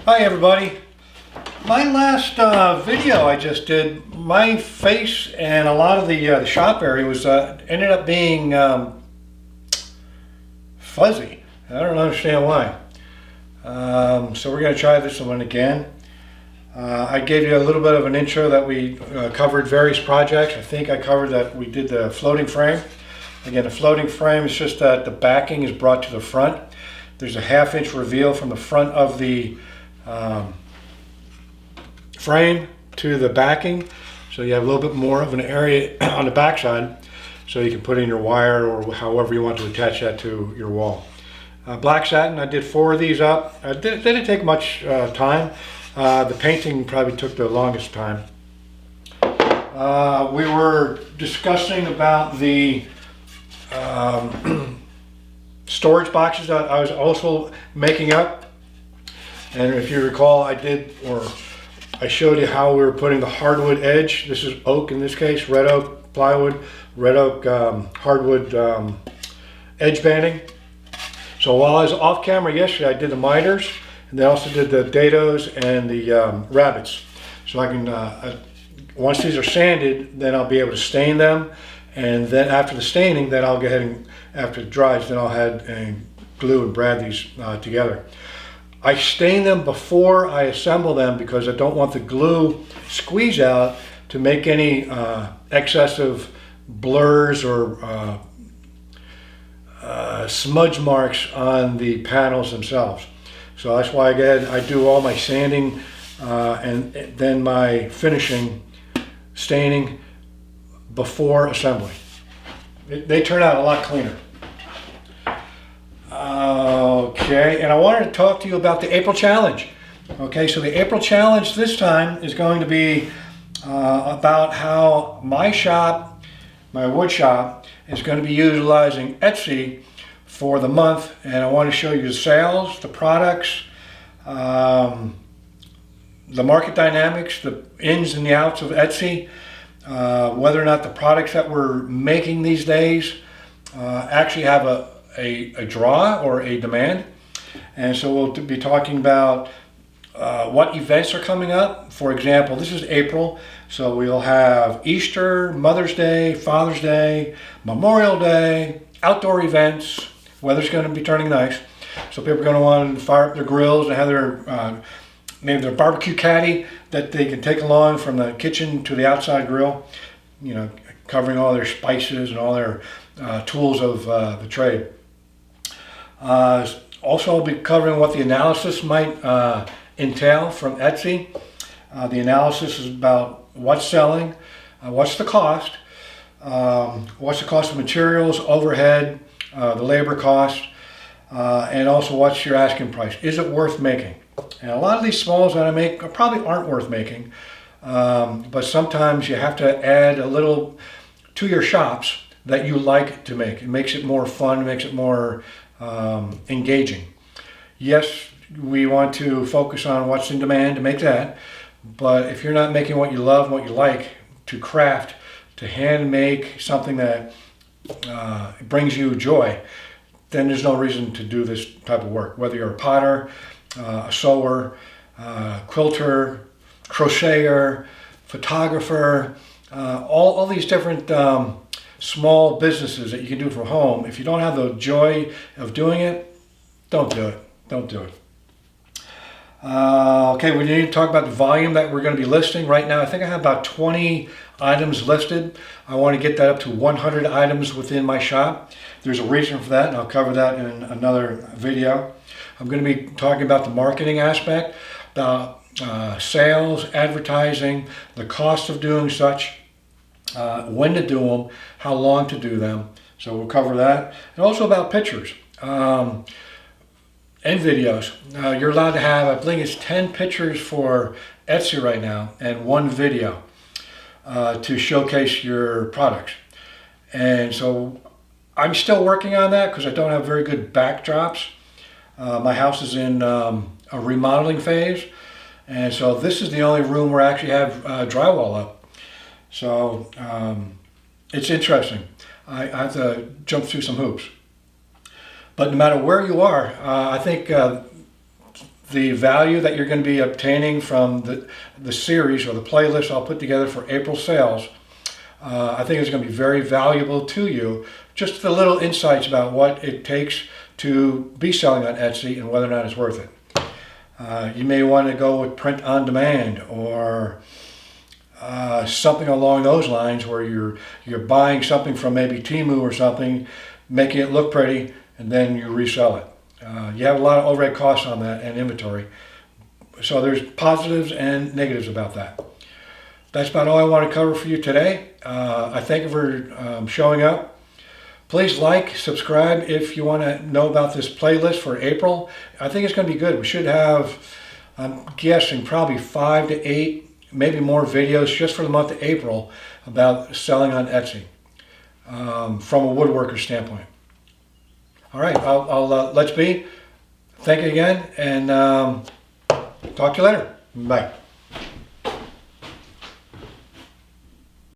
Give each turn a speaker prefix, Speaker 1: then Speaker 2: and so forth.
Speaker 1: Hi everybody. My last video I just did, my face and a lot of the shop area was ended up being fuzzy. I don't understand why. So we're going to try this one again. I gave you a little bit of an intro that we covered various projects. I think I covered that we did the floating frame. Again, the floating frame is just that the backing is brought to the front. There's a 1/2 inch reveal from the front of the frame to the backing, so you have a little bit more of an area on the back side, so you can put in your wire or however you want to attach that to your wall. Black satin, I did 4 of these up. They didn't take much time. The painting probably took the longest time. We were discussing about the storage boxes that I was also making up. And if you recall, I showed you how we were putting the hardwood edge. This is oak in this case, red oak plywood, red oak hardwood edge banding. So while I was off camera yesterday, I did the miters, and then also did the dados and the rabbits. So I can, once these are sanded, then I'll be able to stain them. And then after the staining, then I'll go ahead and, after it dries, then I'll head and glue and brad these together. I stain them before I assemble them because I don't want the glue squeeze out to make any excessive blurs or smudge marks on the panels themselves. So that's why I do all my sanding and then my finishing staining before assembly. They turn out a lot cleaner. Okay, and I wanted to talk to you about the April Challenge. Okay, so the April Challenge this time is going to be about how my shop, my wood shop, is going to be utilizing Etsy for the month, and I want to show you the sales, the products, the market dynamics, the ins and the outs of Etsy, whether or not the products that we're making these days actually have a draw or a demand. And so we'll be talking about what events are coming up. For example, this is April, so we'll have Easter, Mother's Day, Father's Day, Memorial Day, outdoor events. Weather's going to be turning nice, so people are going to want to fire up their grills and have their maybe their barbecue caddy that they can take along from the kitchen to the outside grill, you know, covering all their spices and all their tools of the trade. Also, I'll be covering what the analysis might entail from Etsy. The analysis is about what's selling, what's the cost of materials, overhead, the labor cost, and also what's your asking price. Is it worth making? And a lot of these smalls that I make probably aren't worth making, but sometimes you have to add a little to your shops that you like to make. It makes it more fun, makes it more engaging. Yes, we want to focus on what's in demand to make that, but if you're not making what you love, what you like to craft, to hand make something that brings you joy, then there's no reason to do this type of work. Whether you're a potter, a sewer, quilter, crocheter, photographer, all these different small businesses that you can do from home. If you don't have the joy of doing it, don't do it. Don't do it. Okay, we need to talk about the volume that we're going to be listing right now. I think I have about 20 items listed. I want to get that up to 100 items within my shop. There's a reason for that, and I'll cover that in another video. I'm going to be talking about the marketing aspect, about sales, advertising, the cost of doing such, when to do them, how long to do them. So we'll cover that. And also about pictures and videos. You're allowed to have, I believe it's 10 pictures for Etsy right now and 1 video to showcase your products. And so I'm still working on that because I don't have very good backdrops. My house is in a remodeling phase, and so this is the only room where I actually have drywall up. So it's interesting. I have to jump through some hoops. But no matter where you are, I think the value that you're going to be obtaining from the series or the playlist I'll put together for April sales. I think it's going to be very valuable to you. Just the little insights about what it takes to be selling on Etsy and whether or not it's worth it. You may want to go with print on demand or something along those lines where you're buying something from maybe Temu or something, making it look pretty, and then you resell it. You have a lot of overhead costs on that and inventory. So there's positives and negatives about that. That's about all I want to cover for you today. I thank you for showing up. Please like, subscribe if you want to know about this playlist for April. I think it's going to be good. We should have, I'm guessing, probably 5 to 8, maybe more videos just for the month of April about selling on Etsy from a woodworker standpoint. All right, I'll let's be. Thank you again, and talk to you later. Bye.